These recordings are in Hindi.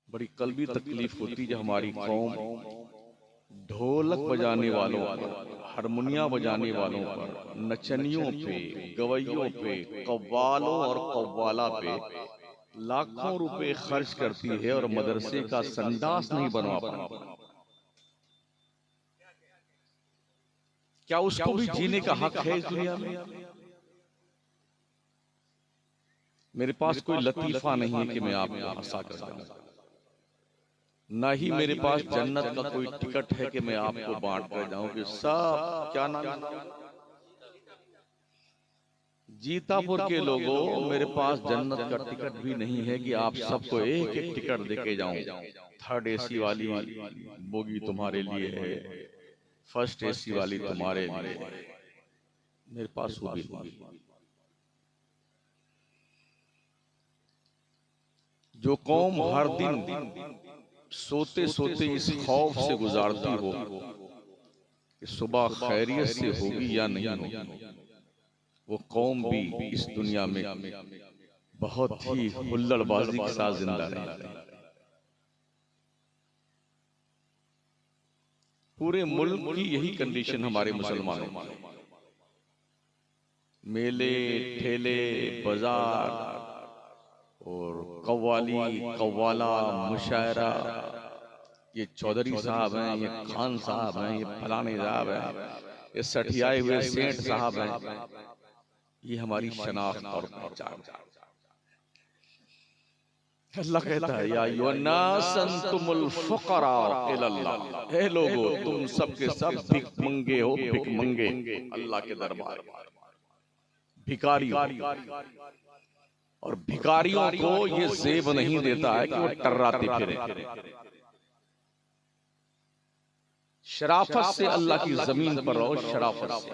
बड़ी कल्बी तकलीफ होती जब हमारी कौम ढोलक बजाने वालों पर, हारमोनिया बजाने वालों पर, नचनियों पे, गवैयों पे, कव्वालों और कव्वाला पे लाखों रुपए खर्च करती है और मदरसे का संडास नहीं बनवा पाती। क्या उसको भी जीने का हक है इस दुनिया में? मेरे पास कोई लतीफा नहीं है कि मैं आपको हंसा कर जाऊं, ना ही मेरे पास जन्नत का कोई टिकट है कि मैं आपको बांट कर जाऊं कि सब क्या नाम जीतापुर के लोगों, मेरे पास जन्नत का टिकट भी नहीं है कि आप सबको एक एक टिकट देके जाऊं। थर्ड एसी वाली बोगी तुम्हारे लिए है, फर्स्ट एसी वाली तुम्हारे लिए है, मेरे पास वो भी नहीं। जो कौम हर दिन सोते सोते इस खौफ से गुजारती हो कि सुबह खैरियत से होगी या नहीं होगी, वो कौम भी इस दुनिया में बहुत ही हुल्लड़बाजी के साथ जिंदा रहती है। पूरे मुल्क की यही कंडीशन हमारे मुसलमानों की। मेले, ठेले, बाजार और कव्वाली, कव्वाला, मुशायरा, ये चौधरी साहब हैं, ये खान साहब हैं, ये फलाने साहब हैं, ये सठियाए हुए सेठ साहब हैं, ये हमारी शनाख्त और पहचान। अल्लाह कहता है या अय्युहन्नास अंतुमुल फुक़रा इलल्लाह, हे लोगो तुम सब के सब भिख मंगे हो, भिख मंगे अल्लाह के दरबार में, भिखारी। और भिखारियों को ये ज़ेब नहीं देता है कि वो टर्राते फिरे। शराफत से अल्लाह की जमीन पर रहो, शराफत से।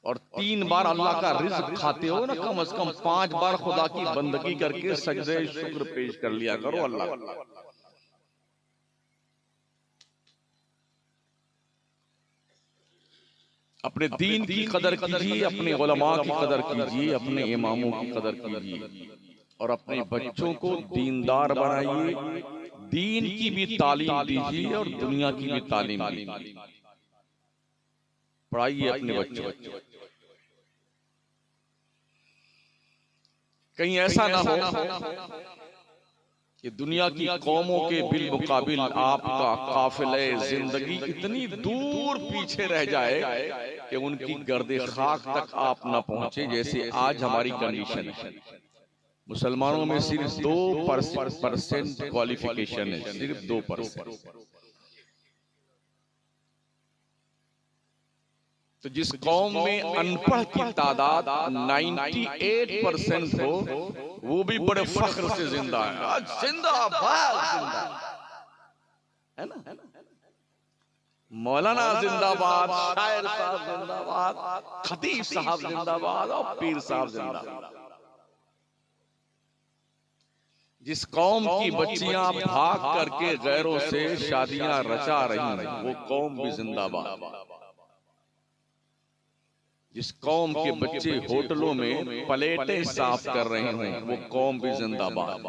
और 3 बार अल्लाह का रिज़्क़ खाते हो ना, कम से कम 5 बार खुदा की बंदगी करके सजदे शुक्र पेश कर लिया करो अल्लाह। अपने दीन की कदर कीजिए, अपने उलमा की कदर कीजिए, अपने इमामों की कदर कीजिए और अपने बच्चों को दीनदार बनाइए, दीन की भी तालीम दीजिए और दुनिया की भी तालीम दीजिए। पढ़ाइए अपने बच्चों। कहीं ऐसा ना हो कि दुनिया की कौमों के बिल मुकाबिल आपका काफिले जिंदगी इतनी दूर पीछे रह जाए कि उनकी गर्दे खाक तक आप ना पहुंचे, जैसे आज हमारी कंडीशन है। मुसलमानों में सिर्फ 2% क्वालिफिकेशन है, सिर्फ 2%। तो जिस कौम में अनपढ़ की तादाद 98% हो, वो भी बड़े फख्र से जिंदा है। आज जिंदाबाद, है ना? मौलाना जिंदाबाद, शायर साहब जिंदाबाद, खतीब साहब जिंदाबाद और पीर साहब जिंदाबाद। जिस कौम की बच्चियां भाग करके गैरों से शादियां रचा रही हैं, वो कौम भी जिंदाबाद। जिस कौम के बच्चे होटलों में प्लेटें साफ कर रहे हैं, वो कौम भी जिंदाबाद।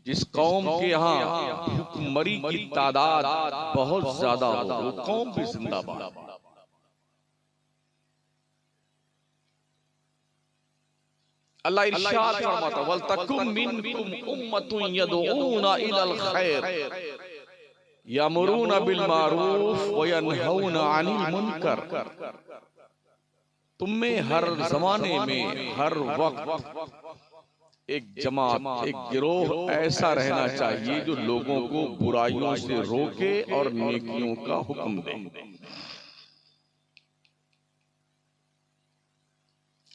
जिस कौम के यहाँ भुखमरी की तादाद बहुत ज्यादा हो, वो कौम भी जिंदाबाद। अल्लाह इरशाद फरमाता वल तकुम मिनकुम उम्मतुन यदऊना इलल खैर यामुरूना बिल मारूफ व यनहौना अनिल मुनकर। तुम में हर जमाने में हर वक्त एक जमात, एक गिरोह ऐसा रहना चाहिए जो लोगों को बुराइयों से रोके और नेकियों का हुक्म दे।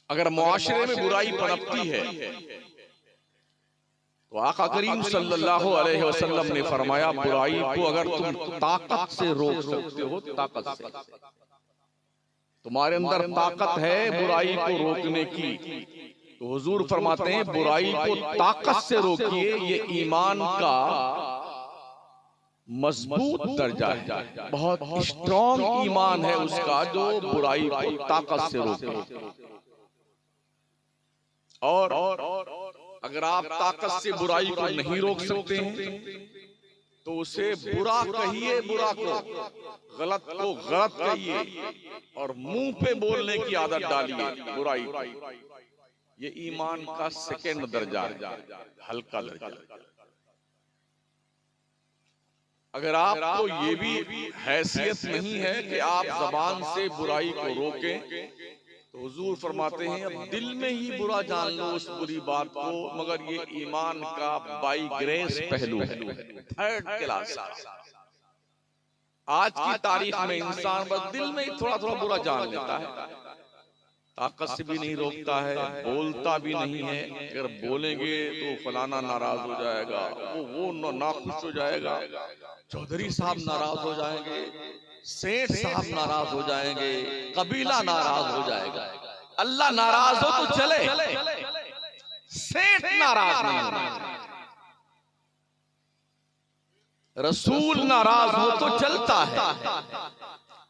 अगर मुआशरे में बुराई पनपती है तो आका करीम सल्लल्लाहु अलैहि वसल्लम ने फरमाया, बुराई को अगर तुम ताकत से रोक सकते हो, ताकत से, तुम्हारे अंदर ताकत है बुराई को रोकने की, तो हुजूर फरमाते हैं बुराई को ताकत से रोकिए। ये ईमान का मजबूत दर्जा है, बहुत स्ट्रॉन्ग ईमान है उसका जो बुराई को ताकत से रोके। और अगर आप ताकत से बुराई को नहीं रोक सकते हैं तो उसे बुरा कहिए, बुरा को, गलत को गलत कहिए और मुंह पे बोलने की आदत डालिए बुराई। ये ईमान का सेकंड दर्जा है, हल्का दर्जा। अगर आपको ये भी हैसियत नहीं है कि आप जबान से बुराई को रोकें, तो हुजूर फरमाते हैं अब दिल में ही बुरा जान लो उस बुरी बात को, मगर ये ईमान का बाई ग्रेस पहलू है, थर्ड क्लास। आज की तारीख में इंसान बस दिल में ही थोड़ा थोड़ा बुरा जान लेता है, ताकत से भी नहीं रोकता है, बोलता भी नहीं है। अगर बोलेंगे तो फलाना नाराज हो जाएगा, वो नाखुश हो जाएगा, चौधरी साहब नाराज हो जाएंगे, सेठ साहब नाराज हो जाएंगे, कबीला नाराज हो जाएगा। अल्लाह नाराज हो तो चले, सेठ नाराज नहीं होना, रसूल नाराज हो तो चलता है,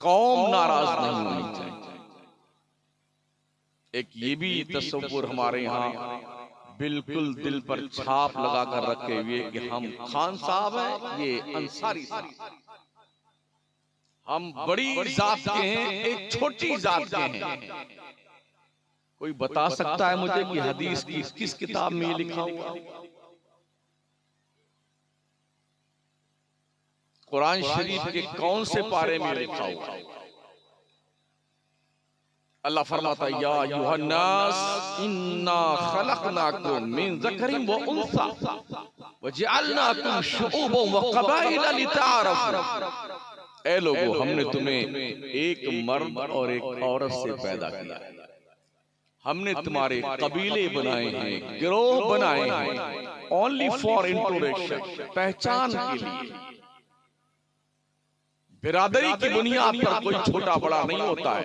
कौम नाराज नहीं होनी चाहिए। एक ये भी तसव्वुर हमारे यहाँ बिल्कुल दिल पर छाप लगा कर रखे हुए कि हम खान साहब हैं, ये अंसारी साहब, हम बड़ी जात के हैं, एक छोटी जात के हैं। कोई बता सकता है मुझे कि हदीस की किस किताब में ये लिखा हुआ? कुरान शरीफ के कौन से पारे में लिखा हुआ? अल्लाह फरमाता है या अय्युहन्नास इन्ना खलकनाकुम मिन ज़करिन व उन्सा व जअलनाकुम शुऊबन व क़बाइला लितआरफू। ऐ लोगों, हमने तुम्हें एक मर्द और एक औरत से पैदा किया, हमने तुम्हारे कबीले बनाए हैं, गिरोह बनाए हैं, ओनली फॉर इंट्रोडक्शन, पहचान के लिए। बिरादरी की बुनियाद पर कोई छोटा बड़ा नहीं होता है।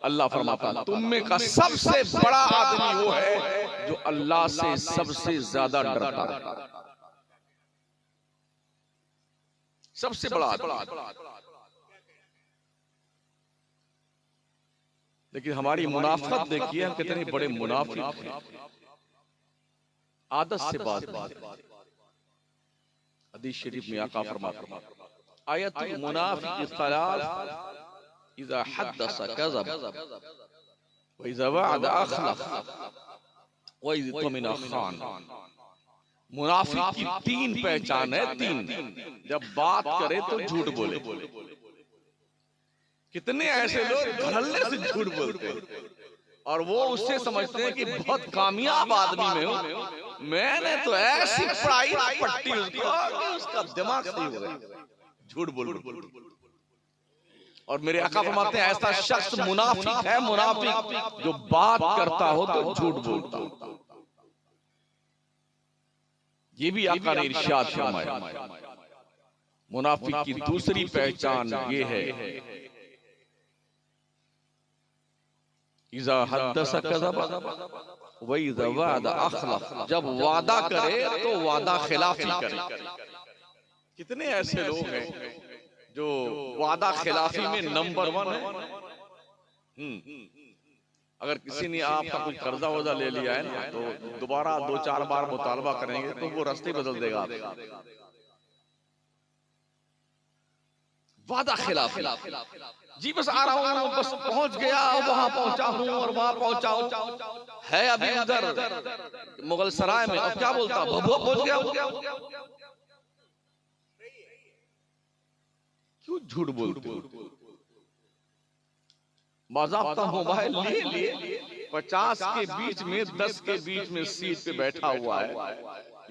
अल्लाह फरमाता है तुम में का सबसे बड़ा आदमी वो है जो अल्लाह से सबसे ज्यादा डरता है, सबसे बड़ा आदमी। लेकिन हमारी मुनाफिकत देखिए, हम कितने बड़े मुनाफिक हैं। आदत से बात, हदीस शरीफ में आका फरमाते हैं आयतुल मुनाफिक सलास इज़ा हद्दस कज़ब व इज़ा वअदा अखलफ व इज़ा तुमिना खान। मुनाफिक की तीन पहचान है, तीन। जब बात करे तो झूठ बोले। कितने ऐसे लोग धड़ल्ले से झूठ बोलते हैं और वो उससे समझते हैं कि बहुत कामयाब आदमी में हूं, मैंने तो ऐसी पढ़ाई पट्टी उसका दिमाग सही हो गया, झूठ बोल। और मेरे आका फरमाते हैं ऐसा शख्स मुनाफिक है, मुनाफिक जो बात करता हो तो झूठ बोलता हो। ये भी आका ने इरशाद फरमाया। मुनाफिक की दूसरी पहचान ये है इज़ा हद्दस कज़ब व इज़ा वअदा अखलफ, जब वादा करे तो वादा खिलाफी करे। कितने ऐसे लोग हैं जो वादा खिलाफी में नंबर 1 है। अगर किसी ने आपका कुछ कर्जा वर्जा ले लिया है ना, तो दोबारा 2-4 बार मुतालबा करेंगे तो वो रास्ते बदल देगा आपका। वादा खिलाफी, जी बस आ रहा हूँ, बस पहुंच गया, वहां पहुंचा हूँ और वहां पहुंचा हूँ, है अभी उधर मुगल सराय में, अब क्या बोलता भभुआ पहुंच गया। क्यों झूठ बोलते हो? बाज़ाब्ता मोबाइल लिए 50 के बीच में 10 के बीच में सीट पे बैठा हुआ है।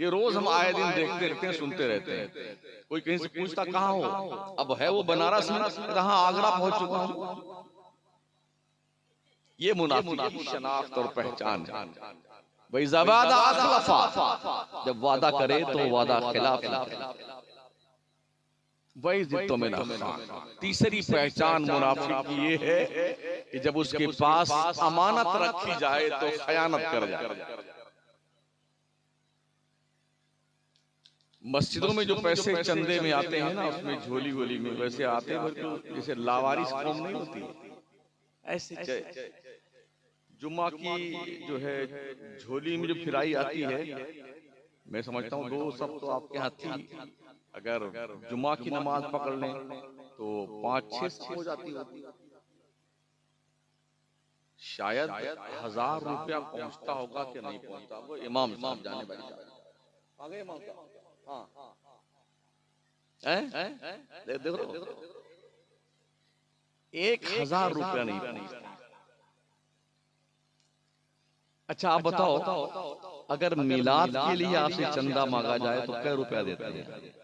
ये रोज हम आए दिन देखते रहते हैं, सुनते रहते हैं। कोई कहीं से पूछता कहाँ हो, अब है वो बनारस में, कहाँ आगरा पहुंच चुका हूं। ये मुनाफिक की शनाख्त और पहचान है। भाई ज़बादा अखलफा, जब वादा करे तो वादा खिलाफ। वही जिद्दों में ना। तीसरी पहचान मुनाफिक की ये है कि जब उसके पास अमानत रखी जाए तो खयानत कर जाए। मस्जिदों में जो पैसे चंदे में आते हैं ना, उसमें झोली वोली में वैसे आते हैं, जैसे लावारिस कौम नहीं होती, ऐसे जुम्मा की जो है झोली में जो फिराई आती है, मैं समझता हूँ दो सब तो आपके यहाँ थी। अगर जुम्मा की नमाज पकड़ लें तो 5-6 हो जाती होती। शायद 1000 रुपया पहुंचता होगा कि नहीं पहुंचता, वो इमाम साहब जाने वाली आ गए इमाम साहब। हाँ देखो 1000 रुपया नहीं पहुंचता। अच्छा आप बताओ, अगर मिलाद के लिए आपसे चंदा मांगा जाए तो कै रुपया देते हैं,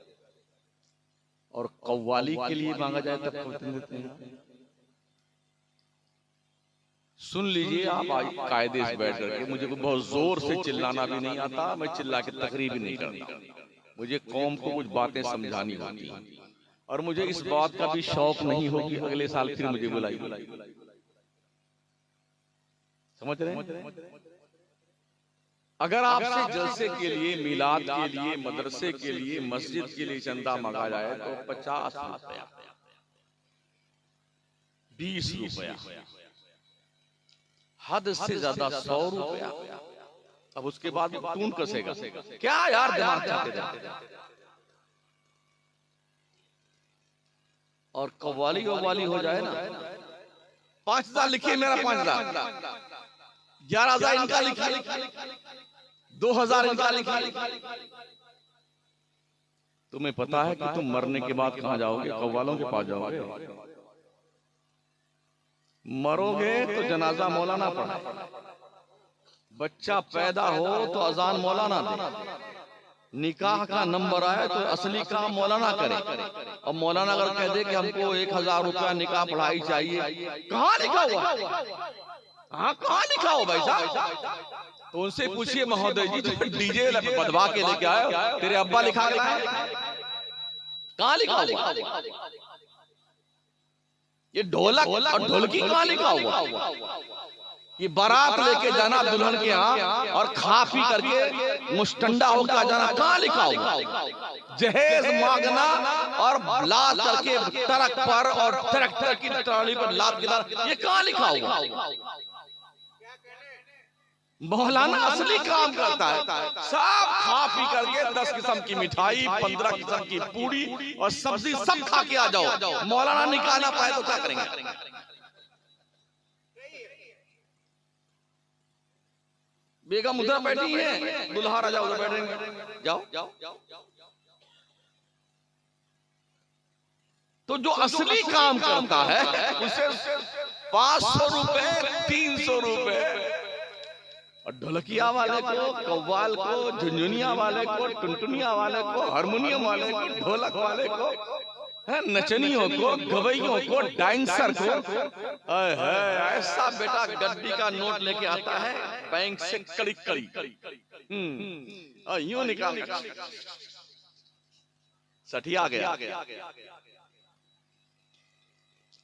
और कव्वाली के लिए मांगा जाए तब कितने देते हैं? सुन लीजिए आप कायदे से बैठ करके। मुझे बहुत जोर से चिल्लाना भी नहीं आता, मैं चिल्ला के तकरीर भी नहीं करता। मुझे कौम को कुछ बातें समझानी होती हैं, और मुझे इस बात का भी शौक नहीं हो कि अगले साल फिर मुझे बुलाई। समझ रहे हैं? अगर आपसे जलसे के लिए, मिलाद के लिए, मदरसे के लिए, मस्जिद के लिए चंदा मांगा जाए तो 50 रुपया, 20 रुपया, हद से ज्यादा 100 रुपया। अब उसके बाद कौन कसेगा? क्या यार दिमाग चाहते रहते। और कव्वाली वव्वाली हो जाए ना, 5000 लिखिए, मेरा 5000, 11000 इनका लिखिए, 2000 इनका लिखिए। तुम्हें पता है कि तुम मरने के बाद कहां जाओगे? कव्वालों के पास जाओगे। मरोगे तो जनाजा मौलाना पढ़े, बच्चा पैदा हो तो अजान मौलाना दे, निकाह का नंबर आए तो असली काम मौलाना करे। और मौलाना अगर कह दे कि हमको 1000 रुपया निकाह पढ़ाई चाहिए, कहाँ लिखा हुआ? हाँ कहाँ लिखा हो भाई साहब? तो उनसे पूछिए महोदय जी, तो डीजे बदवा के लेके आए, तेरे अब्बा लिखा है? कहाँ लिखा हुआ? ये ढोलक और ढोलकी कहाँ लिखा हुआ? ये बारात लेके जाना दुल्हन के यहाँ और खा पी करके मुस्टंडा होकर जाना, कहाँ लिखा हुआ? जहेज मांगना और लाद करके ट्रक पर और ट्रैक्टर की ट्राली पर लाद गिरा, ये कहाँ लिखा हुआ? मौलाना असली काम करता है, सब खा पी करके 10 किस्म की मिठाई, 15 किस्म की पूरी और सब्जी सब खा के आ जाओ। मौलाना निकाह ना पाए तो क्या करेंगे? बेगम उधर बैठी है, दुल्हा राजा उधर बैठेंगे, जाओ। तो जो असली काम करता है उसे 500 रुपए, 300 रुपए, और ढोलकिया वाले को, कव्वाल को, झुनझुनिया वाले को, टुनटुनिया वाले को, हारमोनियम वाले को, ढोलक वाले को, नचनियों को, गवैयों को, डांसर को, ऐसा बेटा गड्डी का नोट लेके आता है बैंक से कड़ी यूं निकाल सठिया गया।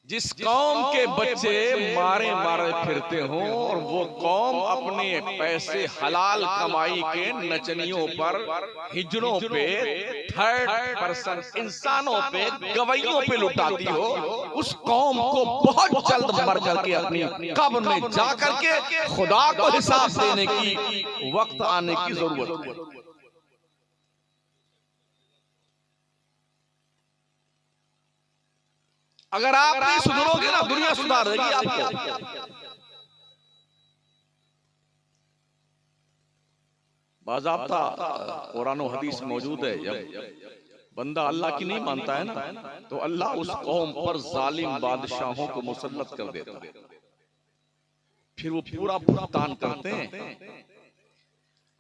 जिस कौम के बच्चे मारे मारे फिरते हों और वो कौम अपने पैसे हलाल कमाई के नचनियों पर, हिजड़ों पे, थर्ड पर्सन इंसानों पे, गवैयों पे लुटाती हो, उस कौम को बहुत जल्द मर करके अपनी कब्र में जा करके खुदा को हिसाब देने की वक्त आने की जरूरत है। अगर आप नहीं सुधरोगे ना, दुनिया सुधार देगी आपको। बाज़ाब्ता कुरान और हदीस मौजूद है, जब बंदा अल्लाह की नहीं मानता है ना, तो अल्लाह उस कौम पर जालिम बादशाहों को मुसल्लत कर देता है, फिर वो पूरा भुगतान करते हैं।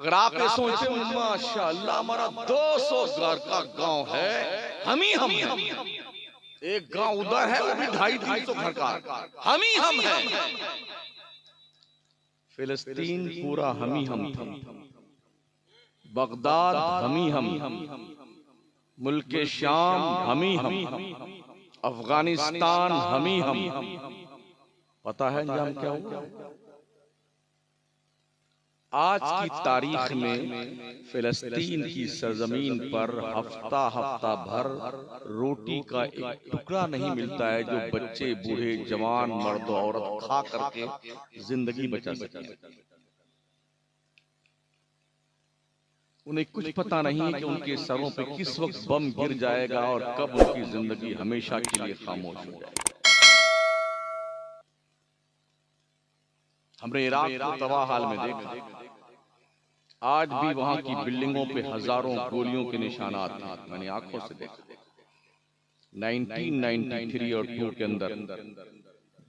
अगर आप ये सोचते माशाअल्लाह हमारा 200 घर का गांव है, हम ही एक गांव उधर है, वो भी 250-300 घर का, हम हैं। फिलिस्तीन पूरा हम था, बगदाद हम, मुल्क शाम हम, अफगानिस्तान हम। पता है अंजाम क्या हुआ? आज की तारीख में फिलिस्तीन की सरजमीन पर हफ्ता हफ्ता भर रोटी का एक टुकड़ा नहीं मिलता है जो बच्चे, बूढ़े, जवान, मर्द, औरत खा करके जिंदगी बचा सके। उन्हें कुछ पता नहीं है कि उनके सरों पे किस वक्त बम गिर जाएगा और कब उनकी जिंदगी हमेशा के लिए खामोश हो जाएगी। हमने इराक को तबाह हाल में देखा, आज भी वहां की बिल्डिंगों पे हजारों गोलियों के निशानात हैं। मैंने आंखों से देखा। 1993 और 2 के अंदर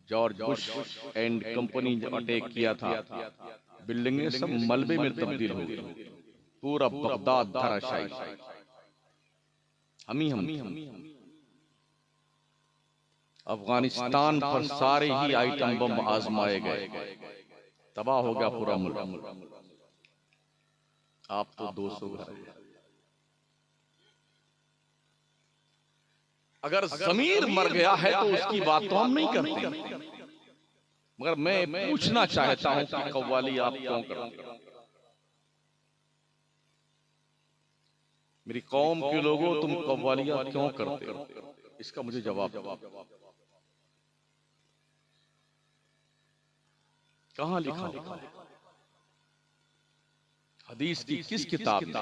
जॉर्ज बुश एंड कंपनी जो अटैक किया था, बिल्डिंगें सब मलबे में तब्दील हो गई, पूरा बगदाद धराशायी। हम अफगानिस्तान पर सारे ही आइटम बम आजमाए गए, तबाह हो गया पूरा मुल्क। आप तो 200 घर। अगर ज़मीर मर गया है तो उसकी बात तो हम नहीं करते, मगर मैं पूछना चाहता हूं कि कव्वाली आप क्यों करते हो? मेरी कौम के लोगों, तुम कव्वालियां क्यों करते हो? इसका मुझे जवाब दो। कहां लिखा है? हदीस की किस किताब में?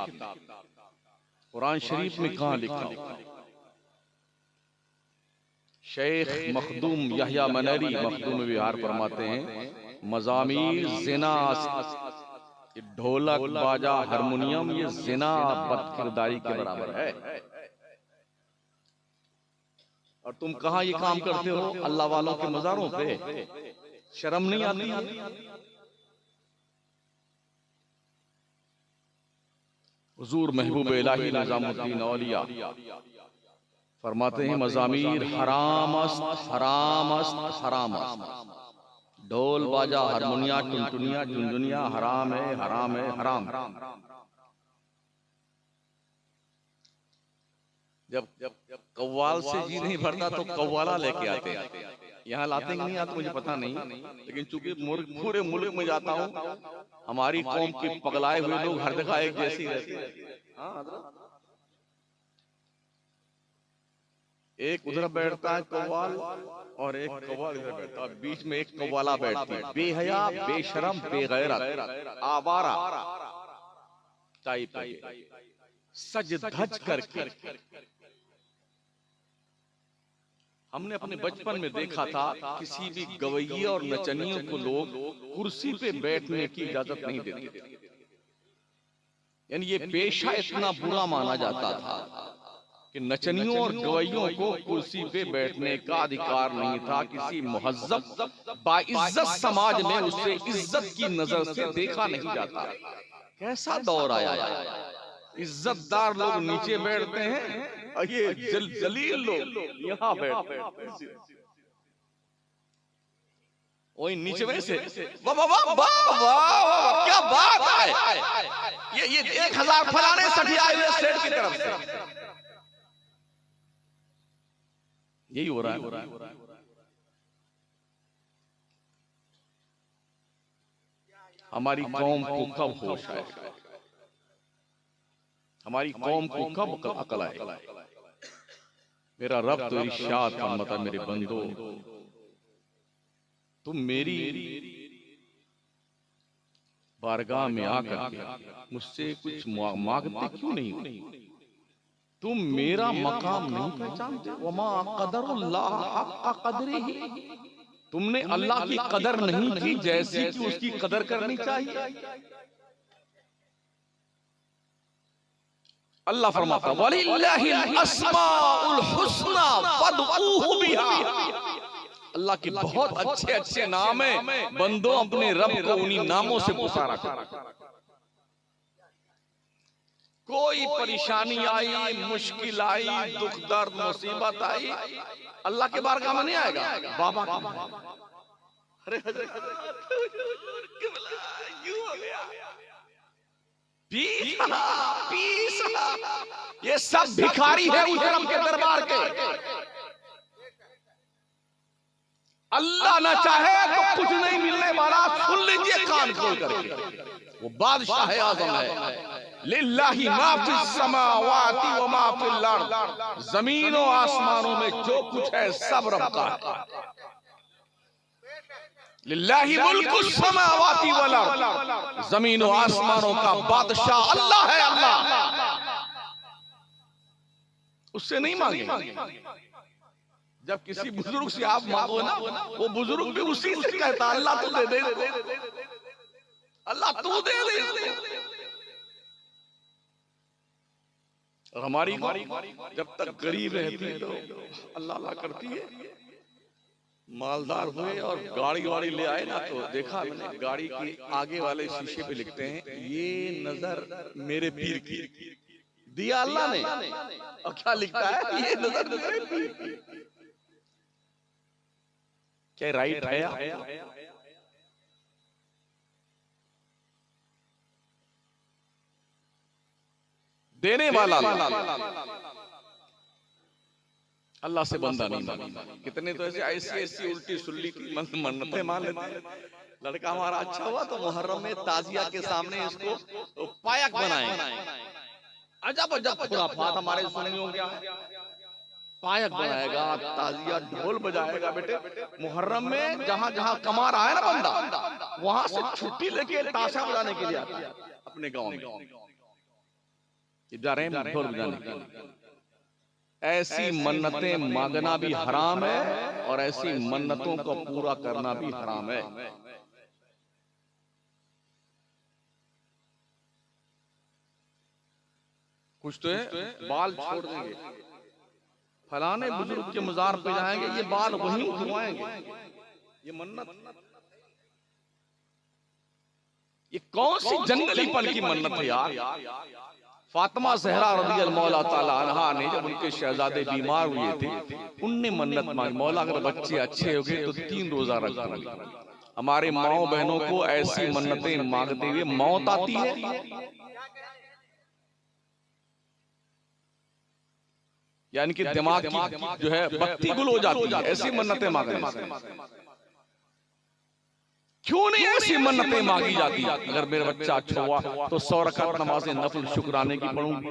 कुरान शरीफ में कहां लिखा? शेख मखदूम यहया मनेरी मखदूम विहार फरमाते हैं, मज़ामीर ज़िना, ढोलक, बाजा, हारमोनियम, ये ज़िना, बदकिरदारी के बराबर है। और तुम कहां ये काम करते हो? अल्लाह वालों के मज़ारों पे। शर्म नहीं आती? हुजूर महबूब इलाही निज़ामुद्दीन औलिया फरमाते हैं, मज़ामीर हरामस्त हरामस्त हरामस्त। ढोल बाजा हारमोनिया टुनटुनिया झुनझुनिया हराम है, हराम है, हराम। जब कव्वाल से जी नहीं भरता तो कव्वाला लेके आते हैं। यहाँ लाते कि नहीं आते मुझे पता नहीं, लेकिन चूंकि पूरे मुल्क में जाता हूँ, हमारी कौम के पगलाए हुए लोग हर जगह एक जैसी रहती है। एक उधर बैठता है कव्वाल और एक कव्वाल इधर बैठता है, बीच में एक कव्वाला बैठती है, बेहया, बेशरम, बेगैरत, आवारा टाइप, सज धज करके। हमने अपने बचपन में देखा था, किसी भी गवैये और नचनियों को लोग कुर्सी पे बैठने की इजाजत नहीं देते थे। यानी ये पेशा इतना बुरा माना जाता था कि नचनियों और गवैयों को कुर्सी पे बैठने का अधिकार नहीं था। किसी मुहज्जब बाइज्जत समाज में उसे इज्जत की नजर से देखा नहीं जाता। कैसा दौर आया, इज्जतदार लोग नीचे बैठते हैं और ये जलील लोग यहाँ बैठते हैं। वही नीचे में से वाह वाह वाह वाह वाह, क्या बात है, ये 1000 फलाने सठियाए हुए सेठ की तरफ से। यही हो रहा है। हमारी कौम को कब होश आएगा? हमारी कौम को कब अकल आएगा? मेरा रब तो इरशाद फरमाता, मेरे बंदो, तुम मेरी बारगाह में आकर के मुझसे कुछ मांगते क्यों नहीं? तुम मेरा मकाम नहीं पहचानते? वमा क़दरुल्लाह हक़्क़ क़द्रिही, तुमने अल्लाह की कदर नहीं की जैसी कि उसकी कदर करनी चाहिए। अल्लाह फरमाता, वलिल्लाहिल अस्माउल हुस्ना फदऊहु बिहा, अल्लाह के बहुत अच्छे अच्छे नाम है, बंदो अपने रब को उन्हीं नामों से पुकारा करो। कोई परेशानी आई, मुश्किल आई, दुख दर्द मुसीबत आई, अल्लाह के बारगाह में नहीं आएगा, बाबा अरे पीस, ये सब भिखारी है उस रब के दरबार के। अल्लाह ना चाहे तो कुछ नहीं मिलने वाला। सुन लीजिए कान खोल करके, वो बादशाह आज़म है। लिल्लाहि मा फिस समावाति व मा फिल अर्द, जमीनों आसमानों में जो कुछ है सब रब का है। लिल्लाहि मुल्कुस समावाति वल अर्द, जमीनों आसमानों का बादशाह अल्लाह है। अल्लाह, उससे नहीं मांगे। जब किसी बुजुर्ग से आप मांगो ना, वो बुजुर्ग भी उसी से कहता अल्लाह तू दे दे, अल्लाह तू दे दे। और हमारी जब तक गरीब रहती है तो अल्लाह अल्लाह करती है। मालदार हुए और गाड़ी वाड़ी ले आए ना, तो देखा मैंने गाड़ी के आगे वाले शीशे पे लिखते हैं ये नजर मेरे पीर की। दिया अल्लाह ने, और क्या लिखता है ये नजर मेरे पीर की। क्या राइट है? देने वाला अल्लाह से बंदा नहीं मांगता। कितने तो ऐसी ऐसी उल्टी सुल्ली की मन्नतें मान लेते हैं। लड़का हमारा अच्छा हुआ तो मुहर्रम में ताजिया के सामने इसको पायक बनाए। अजब अजब खुराफात हमारे सुनने में हो गया। पायक बनाएगा, ताजिया ढोल बजाएगा। बेटे मुहर्रम में जहां जहां कमा रहा है ना बंदा, वहां से छुट्टी लेके ताशा बजाने के लिए आता है अपने गांव में। जा रहे हैं ढोल बजाने के लिए। ऐसी मन्नतें मांगना भी हराम है और ऐसी मन्नतों को पूरा करना भी हराम है। कुछ तो है बाल छोड़ देंगे, फलाने बुजुर्ग के मजार पे जाएंगे, ये बाल वहीं उठवाएंगे। ये मन्नत, ये कौन सी जंगलीपन की मन्नत है यार। फातिमा ज़हरा रज़ी अल्लाह ताला अन्हा ने जब उनके शहजादे बीमार हुए थे, उनने मन्नत मांगी, मौला अगर बच्चे अच्छे हो गए तो 3 रोजा रखूंगी। हमारे माओ बहनों को ऐसी मन्नतें मांगते हुए मौत आती है, यानी कि दिमाग की जो है बत्ती गुल हो जाती है ऐसी मन्नतें मांगने से। क्यों नहीं ऐसी मन्नतें मांगी जाती? अगर मेरा बच्चा अच्छा हुआ तो 100 रकात नमाज़ें नफल शुक्राने की पढ़ूंगी,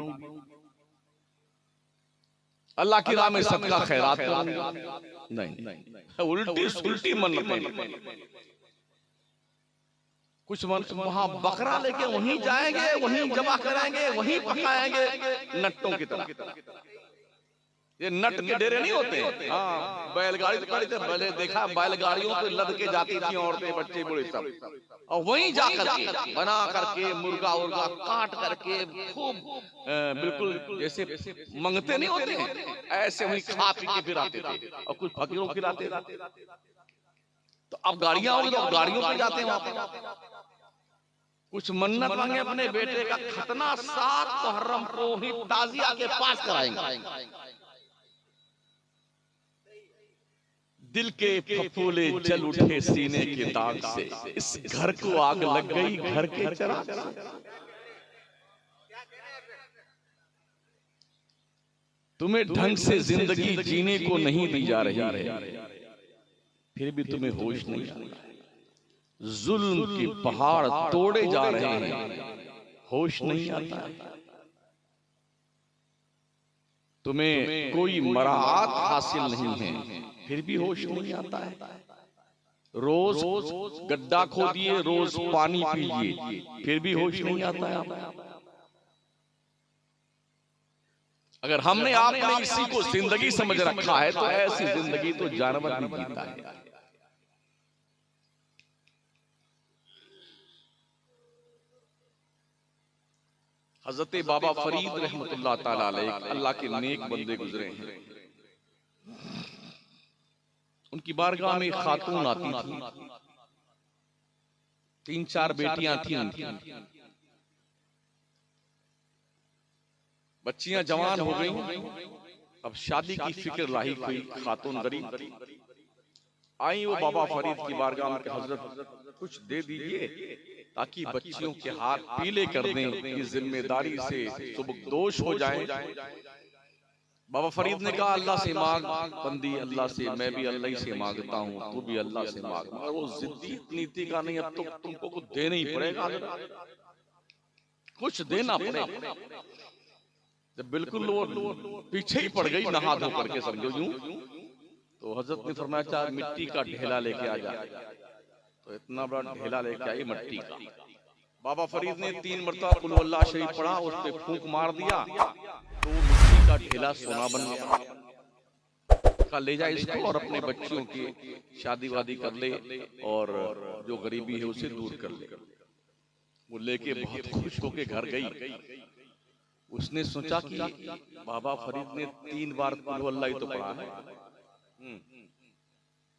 अल्लाह की राह में सदका खैरात करूंगा। नहीं, उल्टी सुल्टी मन्नतें। कुछ वहां बकरा लेके वहीं जाएंगे, वहीं जमा कराएंगे, वहीं पकाएंगे नट्टों की तरह। ये नट के डेरे नहीं होते हैं। हाँ, बैलगाड़ी तो खड़ी थी, पहले देखा बैलगाड़ियों पे लद के जाती थी औरतें बच्चे बूढ़े सब, और वहीं जाकर के बना करके मुर्गा उर्गा काट करके खूब बिल्कुल जैसे मंगते नहीं होते हैं, ऐसे वहीं खा पी के फिर आते थे और कुछ फकीरों खिलाते थे। तो अब गाड़ियां होगी तो गाड़ियों पे जाते हैं वहां पे। कुछ मन्नत मांगे अपने बेटे का खतना 7 मुहर्रम को ही ताजिया के पास कराएंगे। दिल के फफूले जल उठे सीने के दाग से, इस घर को आग लग गई घर के चिराग से। तुम्हें ढंग से जिंदगी जीने को नहीं दी जा रही है, फिर भी तुम्हें होश नहीं आ रहा। जुल्म के पहाड़ तोड़े जा रहे हैं, होश नहीं आता। तुम्हें कोई मराहत हासिल नहीं है, फिर भी होश नहीं आता है। रोज गड्ढा खोदिए, रोज पानी पीजिए, फिर भी होश नहीं आता है। अगर हमने आपने इसी को जिंदगी समझ रखा है तो ऐसी जिंदगी तो जानवर भी जीता है। हजरत बाबा फरीद रहमतुल्लाह ताला अलैह अल्लाह के नेक बंदे गुजरे हैं। उनकी बारगाह में खातून आती थी, 3-4 बेटियां थी उनकी। बच्चियां जवान हो गई, अब शादी की फिक्र लाहिक हुई। खातून गरीब थी, आई वो बाबा फरीद की बारगाह में, हजरत कुछ दे दीजिए ताकि बच्चियों के हाथ पीले कर दें, कि जिम्मेदारी से सुबकदोश हो जाए। बाबा फरीद ने कहा अल्लाह से मांग बंदी, अल्लाह से, मैं भी अल्लाह ही से मांगता हूँ, तू भी अल्लाह से मांग। मगर वो जिद्दी इतनी थी का नहीं, अब तो तुमको कुछ देना ही पड़ेगा, कुछ देना पड़ेगा। जब बिल्कुल वो पीछे ही पड़ गई नहा धो करके, समझो यूं, तो हजरत ने फरमाया चाहे मिट्टी का ढेला लेके आ जा। तो इतना बड़ा ढेला लेके आई मिट्टी का। बाबा फरीद ने 3 मरतबा कुल अल्लाह शरीफ पढ़ा, उस पे फूंक मार दिया, तो मिट्टी का ढेला सोना बन गया। का ले जा इसको और अपने बच्चों की शादी वादी कर ले और जो गरीबी है उसे दूर कर ले। वो लेके बहुत खुश होके घर गई। उसने सोचा कि बाबा फरीद ने 3 बार कुल अल्लाह ही तो पढ़ा है,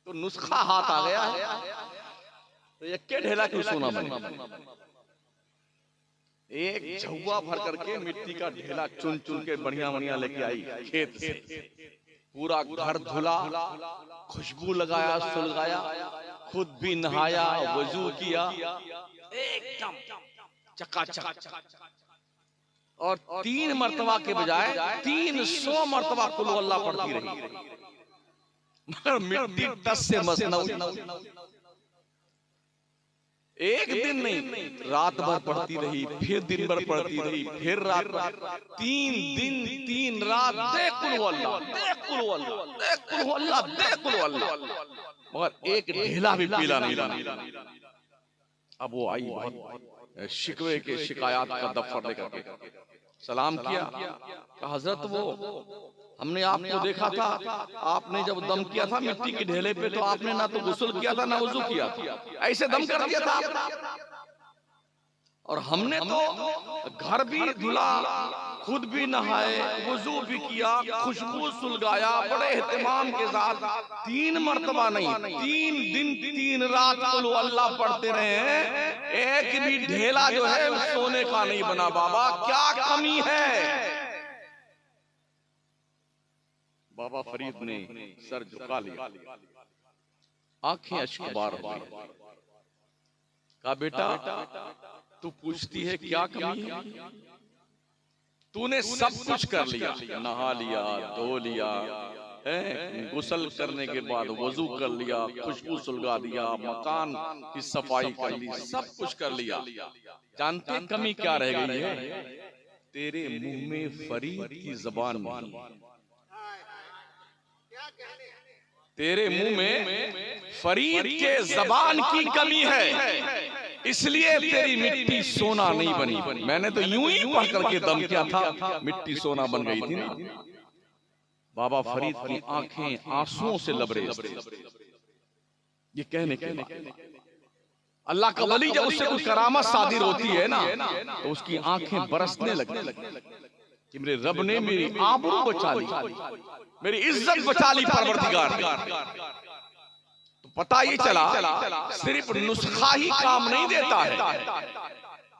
तो नुस्खा हाथ आ गया है, तो एक के ढेला क्यों सोना बने। एक झुआ भर करके मिट्टी का ढेला चुन चुन के बढ़िया बढ़िया लेके आई खेत से। पूरा घर धुला, खुशबू लगाया, सुलगाया, खुद भी नहाया, वजू किया, एकदम चकाचक। और 3 मरतबा के बजाय 300 मरतबा कुल अल्लाह पढ़ती रही, मगर मिट्टी टस से मस न हुई। एक दिन नहीं, रात भर पढ़ती रही, फिर दिन भर पढ़ती रही, फिर रात भर, 3 दिन 3 रात, दे कुल अल्लाह, दे कुल अल्लाह, दे कुल अल्लाह, दे कुल अल्लाह, मगर एक ढेला भी पीला नहीं। अब वो आई बहुत शिकवे के शिकायत का दफ्तर लेकर के सलाम किया, कहा हजरत वो हमने आपको देखा था, आपने जब दम किया था मिट्टी के ढेले पे तो आपने ना तो गुस्ल किया था ना वजू किया था, ऐसे दम कर दिया था। और हमने तो घर भी धुला, खुद भी नहाए, वजू भी किया, खुशबू सुलगाया, बड़े एहतमाम के साथ 3 मरतबा नहीं, 3 दिन 3 रात कुल अल्लाह पढ़ते रहे हैं, एक भी ढेला जो है उस सोने का नहीं बना। बाबा क्या कमी है। बाबा फरीद ने सर झुका लिया, आंखें अश्कबार हो गई। कहा बेटा तू पूछती है क्या कमी है, तूने सब कुछ कर लिया, नहा लिया, धो लिया, गुस्ल करने के बाद वजू कर लिया, खुशबू सुलगा दिया, मकान की सफाई कर ली, सब कुछ कर लिया, जानते कमी क्या रह गई है? तेरे मुंह में फरीद की जबान नहीं, तेरे मुंह में फरीद के जबान की कमी है, इसलिए तेरी मिट्टी सोना नहीं बनी। मैंने तो यूं ही पढ़ करके दम किया था, मिट्टी सोना बन गई थी ना। बाबा फरीद की आंखें आंसुओं से लबरेज थी। ये कहने के बाद अल्लाह का वली जब उससे कोई करामत सादिर होती है ना, तो उसकी आंखें बरसने लगती कि मेरे रब ने मेरी आबरू बचा ली, मेरी इज्जत बचा ली परवरदिगार ने। तो पता ये चला सिर्फ नुस्खा ही काम नहीं देता है,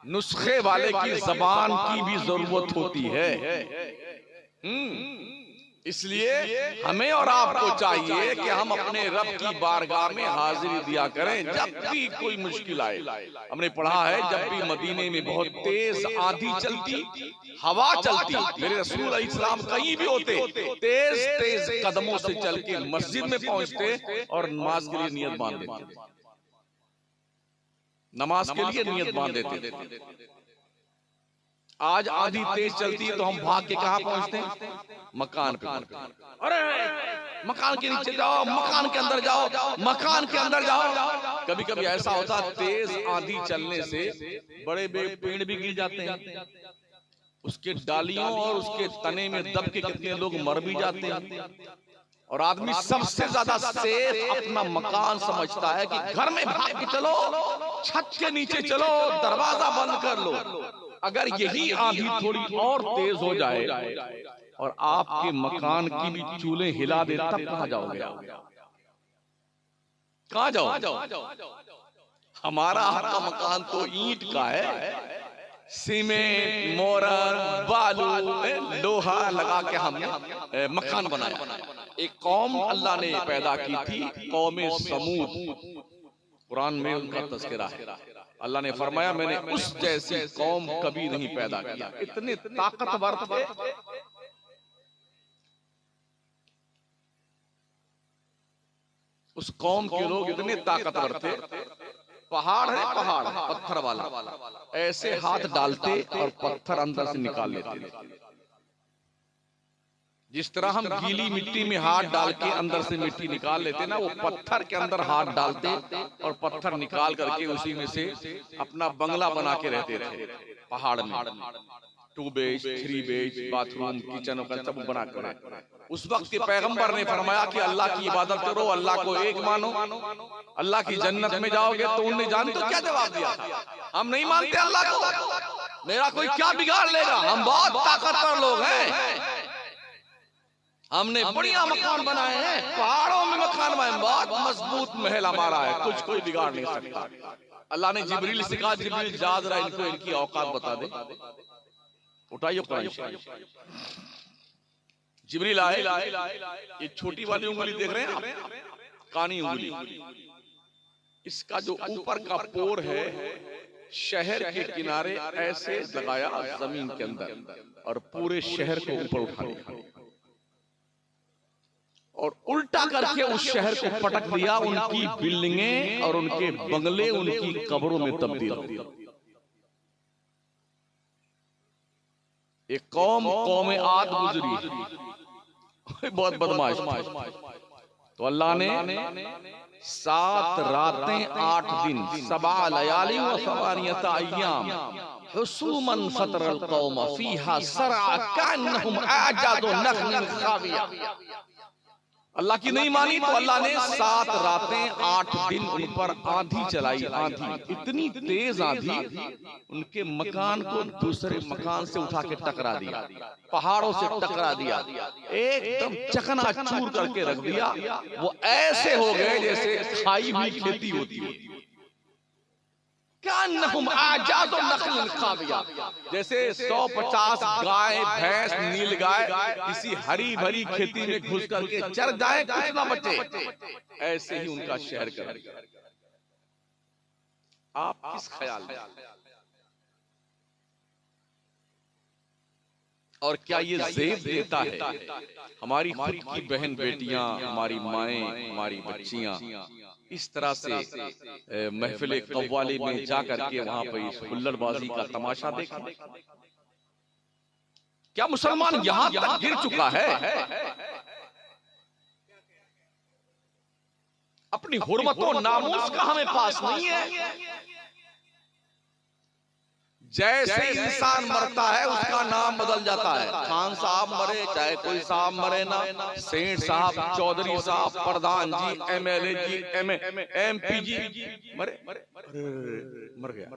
नुस्खे वाले की जबान की भी जरूरत होती है। इसलिए हमें और आपको चाहिए कि हम अपने रब की बारगाह में हाजिरी दिया करें जब भी कोई मुश्किल आए। हमने पढ़ा है जब भी मदीने में बहुत तेज आंधी चलती, हवा चलती, मेरे रसूल अलैहिस्सलाम कहीं भी होते, तेज तेज कदमों से चल के मस्जिद में पहुंचते और नमाज के लिए नियत बांध देते, नमाज के लिए नियत बांध देते। आज आंधी तेज चलती है तो हम भाग के कहां पहुंचते हैं? मकान पे। अरे मकान के नीचे जाओ, मकान के अंदर जाओ, मकान के अंदर जाओ। कभी कभी ऐसा होता तेज आंधी चलने से बड़े बड़े पेड़ भी गिर जाते हैं, उसके डालियों और उसके तने में दब के कितने लोग मर भी जाते हैं। और आदमी सबसे ज्यादा सेफ अपना मकान समझता है कि घर में भाग के चलो, छत के नीचे चलो, दरवाजा बंद कर लो। अगर यही आंधी थोड़ी और तेज हो जाए और आपके मकान की भी चूल्हे हिला दे, तब कहां जाओगे? कहां जाओ? हमारा आपका मकान तो ईंट का है, सीमेंट, मोरर, बालू, लोहा लगा के हमने मकान बनाया। एक कौम अल्लाह ने पैदा की थी, कौमे समूद। कुरान में उनका तज़किरा है। अल्लाह ने फरमाया मैंने उस जैसी कौम कभी नहीं पैदा किया। इतने ताकतवर थे, उस कौम के लोग इतने ताकतवर थे, पहाड़ है पहाड़ पत्थर वाला, ऐसे हाथ डालते और पत्थर अंदर से निकाल लेते। जिस तरह हम गीली मिट्टी में हाथ डाल के अंदर से मिट्टी निकाल लेते ना, वो पत्थर के अंदर हाथ डालते और पत्थर निकाल करके उसी में से अपना बंगला बना के रहते थे पहाड़ में। 2 बेच 3 बेच बाथरूम किचन सब बना कर। उस वक्त के पैगंबर ने फरमाया कि अल्लाह की इबादत करो, अल्लाह को एक मानो, अल्लाह की जन्नत में जाओगे। तो उन्होंने जान तो क्या जवाब दिया, हम नहीं मानते अल्लाह को, मेरा कोई क्या बिगाड़ लेगा, हम बहुत ताकतवर लोग हैं, हमने बढ़िया मकान बनाए हैं, पहाड़ों में मकान बनाए, बहुत मजबूत महल हमारा है, कुछ कोई बिगाड़ नहीं सकता। अल्लाह ने जिब्रील से कहा, जिब्रील जा जरा इनको इनकी औकात बता दे। उठाइए कुरान शरीफ। जिब्रील आए, ये छोटी वाली उंगली देख रहे हैं आप, कानी उंगली, इसका जो ऊपर का पोर है शहर के किनारे ऐसे लगाया जमीन के अंदर और पूरे शहर को ऊपर उठा लिया और उल्टा करके उस शहर को पटक दिया। उनकी बिल्डिंगें और उनके बंगले उनकी कब्रों में तब्दील हो गई। एक कौम आद गुजरी, बहुत बदमाश। तो अल्लाह ने 7 रातें 8 दिन, 7 लयाली व 8 अय्याम हुसूमन फतरल कौम फीहा सरअ कान्नहुम आजादु नखलिन खाविया। अल्लाह की नहीं मानी तो अल्लाह ने 7 रातें 8 दिन उन पर आंधी चलाई। आंधी इतनी तेज आंधी, उनके मकान को दूसरे मकान से उठा के टकरा दिया, पहाड़ों से टकरा दिया, एकदम चकनाचूर करके रख दिया। वो ऐसे हो गए जैसे खाई हुई खेती होती है, जैसे 150 गाय भैंस नील गाय किसी हरी भरी खेती में घुस करके चर जाए, कुछ ना बचे, ऐसे ही उनका शहर कर दिया। आप किस ख्याल में, और क्या ये ज़ेब देता है हमारी खुद की बहन बेटियां, हमारी माएं, हमारी बच्चियां इस तरह से महफिल कव्वाली में जाकर के वहां पर इस हुल्लड़बाजी का तमाशा देखें? क्या मुसलमान यहां तक गिर चुका है? अपनी हुर्मत और नामूस का हमें पास नहीं है। जैसे इंसान मरता है उसका नाम बदल जाता है। खान साहब मरे, चाहे कोई साहब मरे ना, सेठ साहब, चौधरी साहब, प्रधान जी, MLA जी, MP जी मरे, मर गया,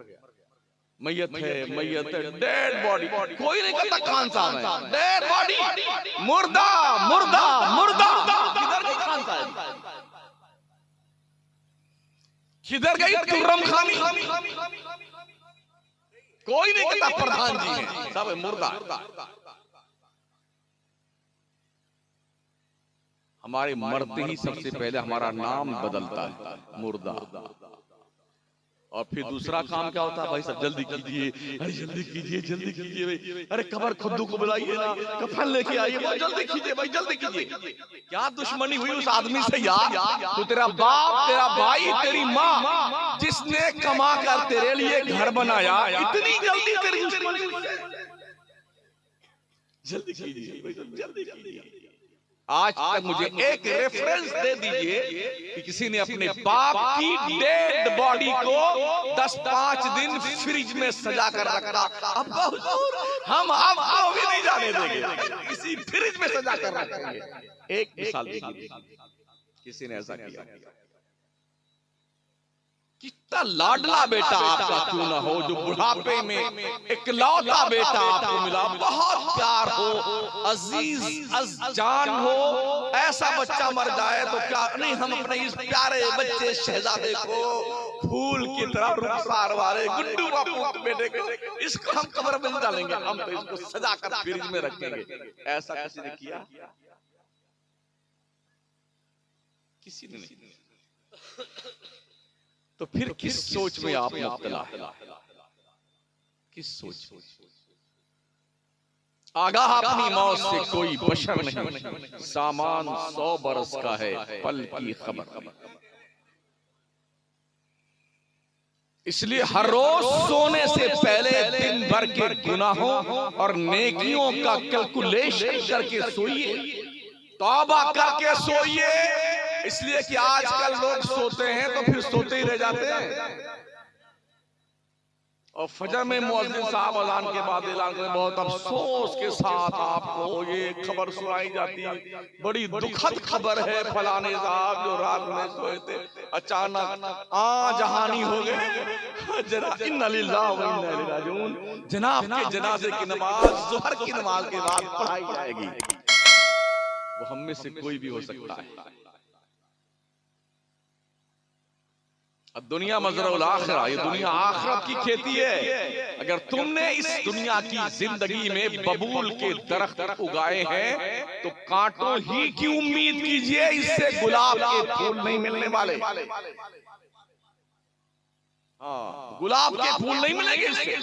मैयत है, मैयत है, डेड बॉडी, कोई नहीं कहता खान साहब है, डेड बॉडी, मुर्दा मुर्दा मुर्दा। किधर गई खान साहब, किधर गई तुर्रम खानी? कोई नहीं कहता प्रधान जी हैं, सब मुर्दा। हमारे मरते ही सबसे पहले हमारा नाम बदलता है, मुर्दा। और फिर दूसरा काम क्या होता है, भाई सब जल्दी कीजिए, अरे जल्दी कीजिए, जल्दी कीजिए भाई, अरे कबर खुद्दू को बुलाइए ना, कफन लेके आइए, भाई जल्दी कीजिए, भाई जल्दी कीजिए। क्या दुश्मनी हुई उस आदमी से यार? तो तेरा बाप, तेरा भाई, तेरी माँ जिसने कमा कर तेरे लिए घर बनाया, इतनी जल्दी तेरी दुश्मनी, जल्दी कीजिए, जल्दी कीजिए। आज तक मुझे एक रेफरेंस दे दीजिए कि किसी ने अपने बाप की डेड बॉडी को 10-5 दिन फ्रिज में सजा कर रखा। अब हम आपको भी नहीं जाने देंगे, किसी फ्रिज में सजा कर रखेंगे। एक मिसाल दीजिए, किसी ने ऐसा किया? कितना लाडला बेटा आपका क्यों ना हो, जो बुढ़ापे में इकलौता बेटा आपको मिला, बहुत प्यार हो, अजीज जान हो, ऐसा बच्चा मर जाए तो क्या नहीं, हम अपने इस प्यारे बच्चे शहजादे को फूल की तरह रुखसार वाले गुड्डू बापू के बेटे को, इसको हम कब्र में नहीं डालेंगे, हम तो इसको सजा कर फ्रिज में रखेंगे। ऐसा किसी ने किया? किसी ने नहीं। तो फिर किस सोच में आप मुब्तला? किस सोच? आगाह अपनी मौत से कोई बशर नहीं, सामान 100 बरस का है, पल की खबर। इसलिए हर रोज सोने से पहले दिन भर के गुनाहों और नेकियों का कैलकुलेशन करके सोइए, तौबा करके सोइए। इसलिए कि आजकल लोग सोते हैं तो फिर सोते ही रह जाते हैं, और फजर में मुअज्जिन साहब अज़ान के बाद ऐलान करें, बहुत अफसोस के साथ आपको ये खबर सुनाई जाती है, बड़ी दुखद खबर है, फलाने साहब जो रात में सोए थे अचानक जहानी हो गए। जरा इन्ना लिल्लाहि व इन्ना इलैहि राजिऊन। जनाब के जनाजे की नमाज ज़ोहर की नमाज के बाद पढ़ाई जाएगी। वो हम में से कोई भी हो सकता है। दुनिया मज़रउल आखिरा, ये दुनिया आखिरत की खेती है। अगर तुमने इस दुनिया की जिंदगी में बबूल के दरख्त उगाए हैं तो कांटों ही की उम्मीद कीजिए, इससे गुलाब के फूल नहीं मिलने वाले। हाँ, गुलाब के फूल नहीं मिलेंगे इससे।